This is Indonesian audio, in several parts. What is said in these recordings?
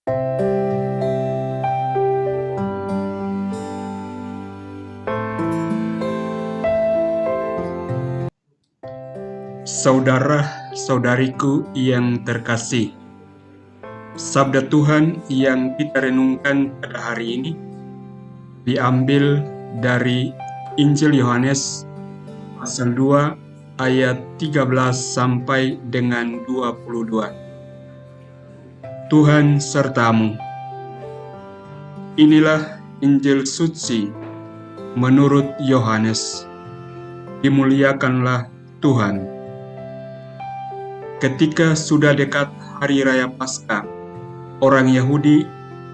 Saudara-saudariku yang terkasih, sabda Tuhan yang kita renungkan pada hari ini diambil dari Injil Yohanes pasal 2 ayat 13 sampai dengan 22. Tuhan sertamu. Inilah Injil suci menurut Yohanes. Dimuliakanlah Tuhan. Ketika sudah dekat hari raya Paskah, orang Yahudi,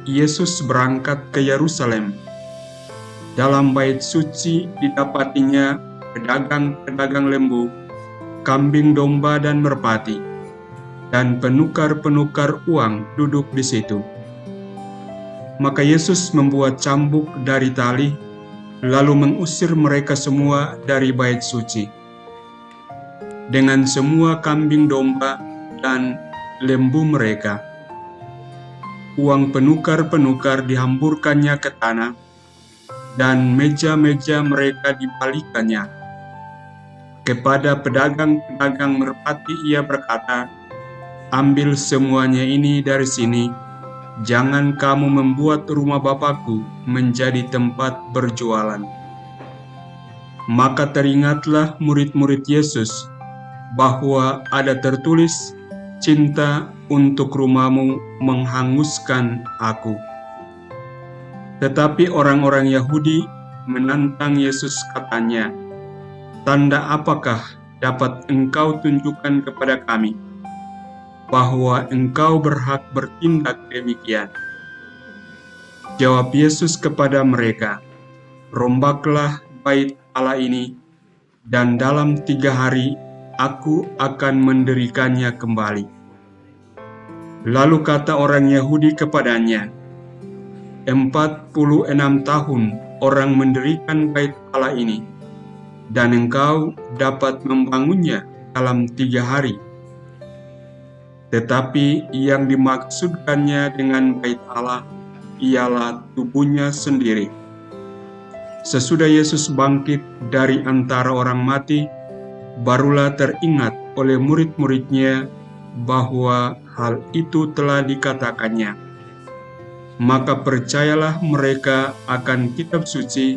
Yesus berangkat ke Yerusalem. Dalam bait suci didapatinya pedagang-pedagang lembu, kambing domba dan merpati, dan penukar-penukar uang duduk di situ. Maka Yesus membuat cambuk dari tali, lalu mengusir mereka semua dari bait suci. Dengan semua kambing domba dan lembu mereka, uang penukar-penukar dihamburkannya ke tanah, dan meja-meja mereka dibalikannya. Kepada pedagang-pedagang merpati ia berkata, "Ambil semuanya ini dari sini, jangan kamu membuat rumah Bapakku menjadi tempat berjualan." Maka teringatlah murid-murid Yesus bahwa ada tertulis, "Cinta untuk rumahmu menghanguskan aku." Tetapi orang-orang Yahudi menantang Yesus, katanya, "Tanda apakah dapat engkau tunjukkan kepada kami bahwa engkau berhak bertindak demikian?" Jawab Yesus kepada mereka, "Rombaklah bait Allah ini, dan dalam 3 hari Aku akan mendirikannya kembali." Lalu kata orang Yahudi kepadanya, 46 tahun orang mendirikan bait Allah ini, dan engkau dapat membangunnya dalam 3 hari. Tetapi yang dimaksudkannya dengan bait Allah ialah tubuhnya sendiri. Sesudah Yesus bangkit dari antara orang mati, barulah teringat oleh murid-muridnya bahwa hal itu telah dikatakannya. Maka percayalah mereka akan kitab suci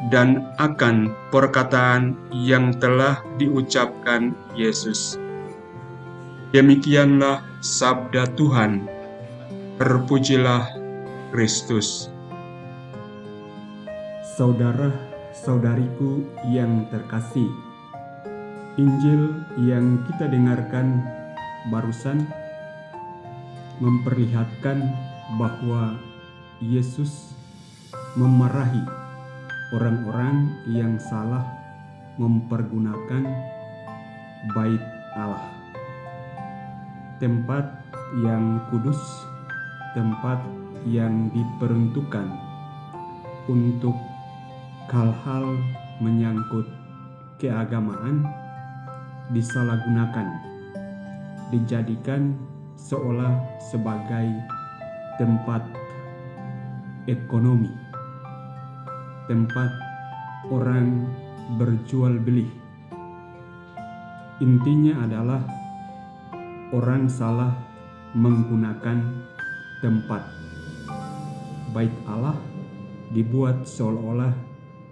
dan akan perkataan yang telah diucapkan Yesus. Demikianlah sabda Tuhan. Terpujilah Kristus. Saudara-saudariku yang terkasih, Injil yang kita dengarkan barusan memperlihatkan bahwa Yesus memarahi orang-orang yang salah mempergunakan bait Allah, tempat yang kudus, tempat yang diperuntukkan untuk hal-hal menyangkut keagamaan, disalahgunakan, dijadikan seolah sebagai tempat ekonomi, tempat orang berjual beli. Intinya adalah orang salah menggunakan tempat. Bait Allah dibuat seolah-olah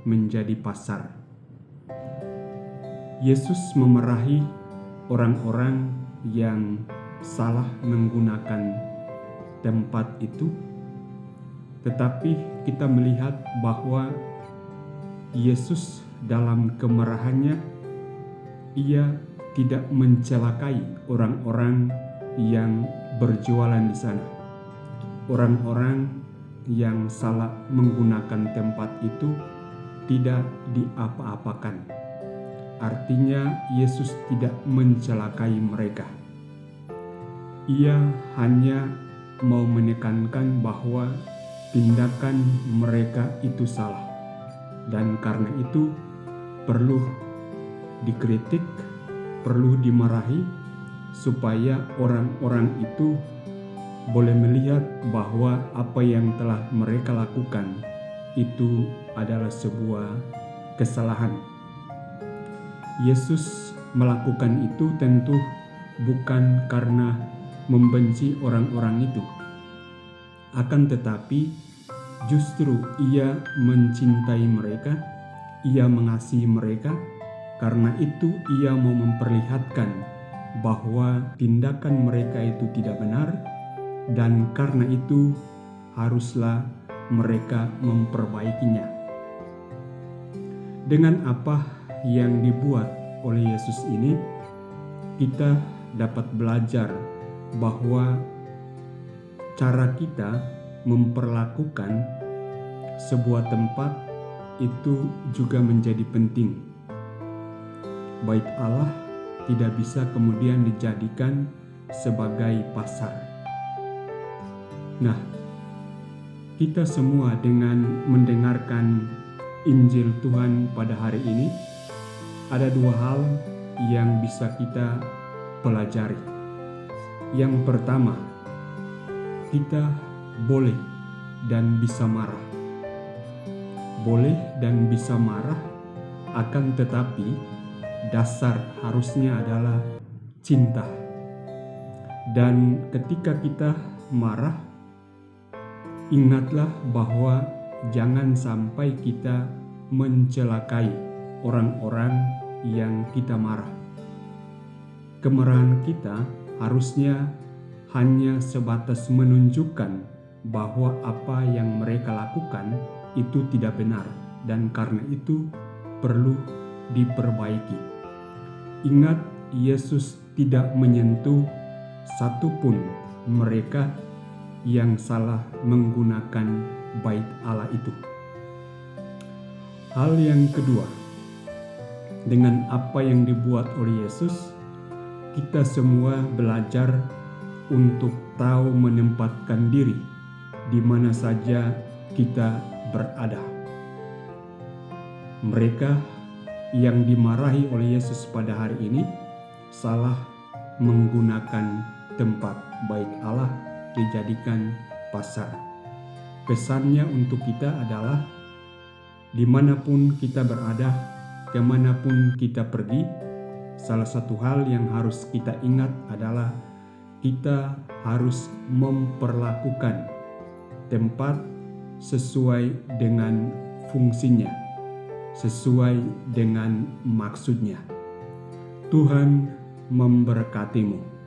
menjadi pasar. Yesus memarahi orang-orang yang salah menggunakan tempat itu, tetapi kita melihat bahwa Yesus dalam kemarahannya, ia tidak mencelakai orang-orang yang berjualan di sana. Orang-orang yang salah menggunakan tempat itu tidak diapa-apakan. Artinya Yesus tidak mencelakai mereka. Ia hanya mau menekankan bahwa tindakan mereka itu salah, dan karena itu perlu dikritik, perlu dimarahi, supaya orang-orang itu boleh melihat bahwa apa yang telah mereka lakukan itu adalah sebuah kesalahan. Yesus melakukan itu tentu bukan karena membenci orang-orang itu, akan tetapi justru Ia mencintai mereka, Ia mengasihi mereka. Karena itu Ia mau memperlihatkan bahwa tindakan mereka itu tidak benar, dan karena itu haruslah mereka memperbaikinya. Dengan apa yang dibuat oleh Yesus ini, kita dapat belajar bahwa cara kita memperlakukan sebuah tempat itu juga menjadi penting. Bait Allah tidak bisa kemudian dijadikan sebagai pasar. Nah, kita semua dengan mendengarkan Injil Tuhan pada hari ini, ada dua hal yang bisa kita pelajari. Yang pertama, kita boleh dan bisa marah. Boleh dan bisa marah, akan tetapi dasar harusnya adalah cinta. Dan ketika kita marah, ingatlah bahwa jangan sampai kita mencelakai orang-orang yang kita marah. Kemarahan kita harusnya hanya sebatas menunjukkan bahwa apa yang mereka lakukan itu tidak benar, dan karena itu perlu diperbaiki. Ingat, Yesus tidak menyentuh satupun mereka yang salah menggunakan bait Allah itu. Hal yang kedua, dengan apa yang dibuat oleh Yesus, kita semua belajar untuk tahu menempatkan diri di mana saja kita berada. Mereka yang dimarahi oleh Yesus pada hari ini salah menggunakan tempat bait Allah dijadikan pasar. Pesannya untuk kita adalah dimanapun kita berada, kemanapun kita pergi, salah satu hal yang harus kita ingat adalah kita harus memperlakukan tempat sesuai dengan fungsinya, sesuai dengan maksudnya. Tuhan memberkatimu.